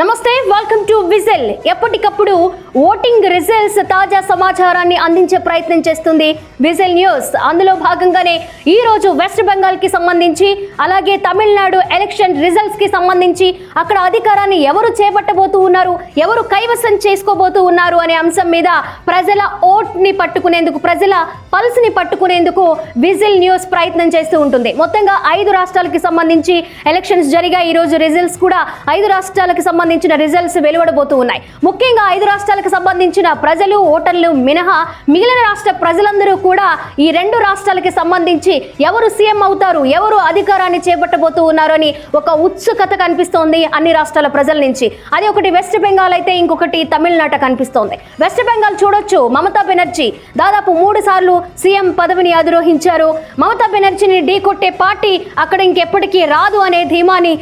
నమస్తే, welcome to whistle. ఎప్పటికప్పుడు voting results తాజా సమాచారాన్ని అందించే ప్రయత్నం చేస్తుంది విజిల్ న్యూస్. అందులో భాగంగానే ఈ రోజు వెస్ట్ బెంగాల్ కి సంబంధించి, అలాగే తమిళనాడు ఎలక్షన్ రిజల్ట్స్ కి సంబంధించి అక్కడ అధికారాన్ని ఎవరు చేపట్టబోతూ ఉన్నారు, ఎవరు కైవసం చేసుకోబోతూ ఉన్నారు అనే అంశం మీద ప్రజల ఓట్ ని పట్టుకునేందుకు, ప్రజల పల్స్ ని పట్టుకునేందుకు విజిల్ న్యూస్ ప్రయత్నం చేస్తూ ఉంటుంది. మొత్తంగా 5 రాష్ట్రాలకి సంబంధించి ఎలక్షన్స్ జరిగా ఈ రోజు రిజల్ట్స్ కూడా 5 రాష్ట్రాలకు సంబంధించిన రిజల్ట్స్ వెలువడబోతూ ఉన్నాయి. ముఖ్యంగా 5 రాష్ట్రాలకు సంబంధించిన ప్రజలు, ఓటర్లు మినహా మిగిలిన రాష్ట్ర ప్రజలందరూ కూడా ఈ 2 రాష్ట్రాలకి సంబంధించి ఎవరు సీఎం అవుతారు, ఎవరు అధికారాన్ని చేపట్టబోతూ ఉన్నారు అని ఒక ఉత్సుకత కనిపిస్తోంది అన్ని రాష్ట్రాల ప్రజల నుంచి. అది ఒకటి వెస్ట్ బెంగాల్ అయితే, ఇంకొకటి తమిళనాట కనిపిస్తోంది. వెస్ట్ బెంగాల్ చూడొచ్చు, మమతా బెనర్జీ దాదాపు 3 సార్లు సీఎం పదవిని అధిరోహించారు. మమతా బెనర్జీని ఢీకొట్టే పార్టీ అక్కడ ఇంకెప్పటికీ రాదు అనే ధీమాని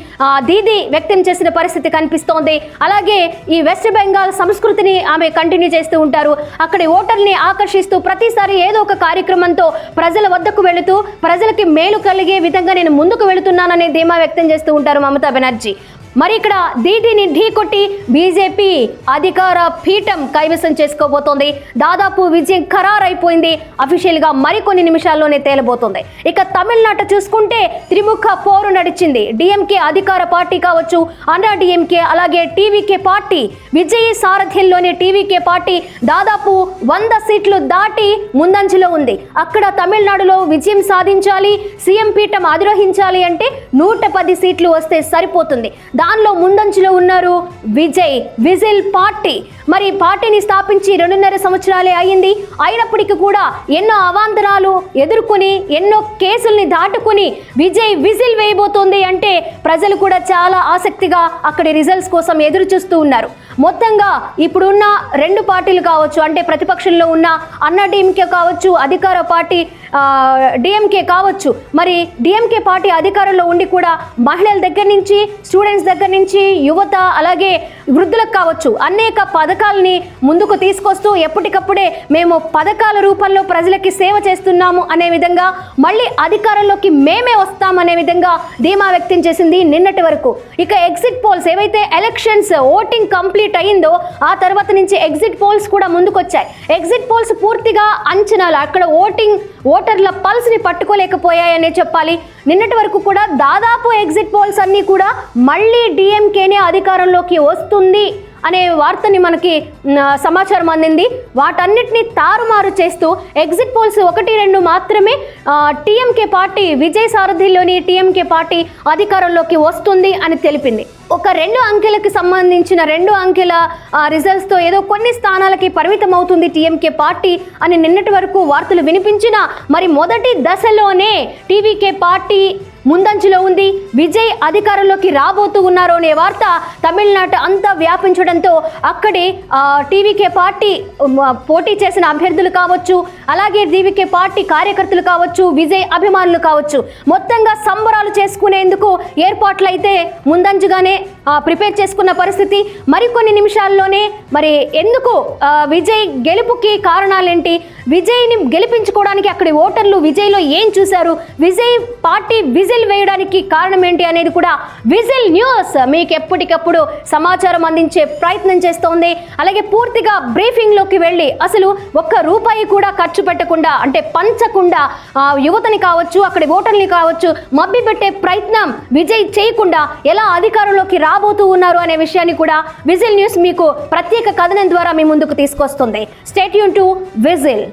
దీది వ్యక్తం చేసిన పరిస్థితి కనిపిస్తోంది. అలాగే ఈ వెస్ట్ బెంగాల్ సంస్కృతిని ఆమె కంటిన్యూ చేస్తూ ఉంటారు. అక్కడి ఓటర్ని ఆకర్షిస్తూ ప్రతిసారి ఏదో ఒక కార్యక్రమంతో ప్రజల వద్దకు వెళుతూ ప్రజలకి మేలు కలిగే విధంగా నేను ముందుకు వెళుతున్నాననే ధీమా వ్యక్తం చేస్తూ ఉంటారు మమతా బెనర్జీ. మరి ఇక్కడ దీదీని ఢీకొట్టి బీజేపీ అధికార పీఠం కైవసం చేసుకోబోతోంది. దాదాపు విజయం ఖరారైపోయింది. అఫీషియల్ గా మరికొన్ని నిమిషాల్లోనే తేలబోతోంది. ఇక తమిళనాట చూసుకుంటే త్రిముఖ పోరు నడిచింది. డిఎంకే అధికార పార్టీ కావచ్చు, అన్నా డిఎంకే, అలాగే టీవీకే పార్టీ, విజయ్ సారథ్యంలోని టీవీకే పార్టీ దాదాపు 100 సీట్లు దాటి ముందంజలో ఉంది. అక్కడ తమిళనాడులో విజయం సాధించాలి, సీఎం పీఠం అధిరోహించాలి అంటే 110 సీట్లు వస్తే సరిపోతుంది. దానిలో ముందంజలో ఉన్నారు విజిల్ పార్టీ. మరి పార్టీని స్థాపించి 2.5 సంవత్సరాలే అయ్యింది. అయినప్పటికీ కూడా ఎన్నో అవాంతరాలు ఎదుర్కొని, ఎన్నో కేసుల్ని దాటుకుని విజిల్ వేయబోతోంది అంటే ప్రజలు కూడా చాలా ఆసక్తిగా అక్కడి రిజల్ట్స్ కోసం ఎదురు చూస్తూ ఉన్నారు. మొత్తంగా ఇప్పుడున్న 2 పార్టీలు కావచ్చు, అంటే ప్రతిపక్షంలో ఉన్న అన్నా డిఎంకే కావచ్చు, అధికార పార్టీ డిఎంకే కావచ్చు. మరి డిఎంకే పార్టీ అధికారంలో ఉండి కూడా మహిళల దగ్గర నుంచి, స్టూడెంట్స్ దగ్గర నుంచి, యువత, అలాగే వృద్ధులకు కావచ్చు, అనేక పథకాలని ముందుకు తీసుకొస్తూ ఎప్పటికప్పుడే మేము పథకాల రూపంలో ప్రజలకి సేవ చేస్తున్నాము అనే విధంగా, మళ్ళీ అధికారంలోకి మేమే వస్తామనే విధంగా ధీమా వ్యక్తం చేసింది నిన్నటి వరకు. ఇక ఎగ్జిట్ పోల్స్ ఏవైతే ఎలక్షన్స్ ఓటింగ్ కంప్లీట్ అయ్యిందో ఆ తర్వాత నుంచి ఎగ్జిట్ పోల్స్ కూడా ముందుకొచ్చాయి. ఎగ్జిట్ పోల్స్ పూర్తిగా అంచనాలు, అక్కడ ఓటర్ల పల్స్ ని పట్టుకోలేకపోయాయనే చెప్పాలి. నిన్నటి వరకు కూడా దాదాపు ఎగ్జిట్ పోల్స్ అన్ని కూడా మళ్ళీ డిఎంకేనే అధికారంలోకి వస్తుంది అనే వార్తని మనకి సమాచారం అందింది. వాటన్నిటిని తారుమారు చేస్తూ ఎగ్జిట్ పోల్స్ 1-2 మాత్రమే టీఎంకే పార్టీ, విజయ్ సారథిలోని టీఎంకే పార్టీ అధికారంలోకి వస్తుంది అని తెలిపింది. ఒక 2 అంకెలకు సంబంధించిన 2 అంకెల రిజల్ట్స్తో ఏదో కొన్ని స్థానాలకి పరిమితం అవుతుంది టీఎంకే పార్టీ అని నిన్నటి వరకు వార్తలు వినిపించినా, మరి మొదటి దశలోనే టీవీకే పార్టీ ముందంజలో ఉంది. విజయ్ అధికారంలోకి రాబోతూ ఉన్నారు అనే వార్త తమిళనాడు అంతా వ్యాపించడంతో అక్కడి టీవీకే పార్టీ పోటీ చేసిన అభ్యర్థులు కావచ్చు, అలాగే టీవీకే పార్టీ కార్యకర్తలు కావచ్చు, విజయ్ అభిమానులు కావచ్చు, మొత్తంగా సంబరాలు చేసుకునేందుకు ఏర్పాట్లు అయితే ముందంజుగానే ప్రిపేర్ చేసుకున్న పరిస్థితి. మరికొన్ని నిమిషాల్లోనే మరి ఎందుకు విజయ్ గెలుపుకి కారణాలేంటి, విజయ్ని గెలిపించుకోవడానికి అక్కడి ఓటర్లు విజయ్లో ఏం చూశారు, విజయ్ పార్టీ విజిల్ వేయడానికి కారణం ఏంటి అనేది కూడా విజిల్ న్యూస్ మీకు ఎప్పటికప్పుడు సమాచారం అందించే ప్రయత్నం చేస్తోంది. అలాగే పూర్తిగా బ్రీఫింగ్ లోకి వెళ్ళి అసలు ₹1 కూడా ఖర్చు పెట్టకుండా, అంటే పంచకుండా, యువతని కావచ్చు, అక్కడి ఓటర్ని కావచ్చు మభ్య పెట్టే ప్రయత్నం విజయ్ చేయకుండా ఎలా అధికారంలోకి రాబోతూ ఉన్నారు అనే విషయాన్ని కూడా విజిల్ న్యూస్ మీకు ప్రత్యేక కథనం ద్వారా మీ ముందుకు తీసుకొస్తుంది. Stay tune to whistle.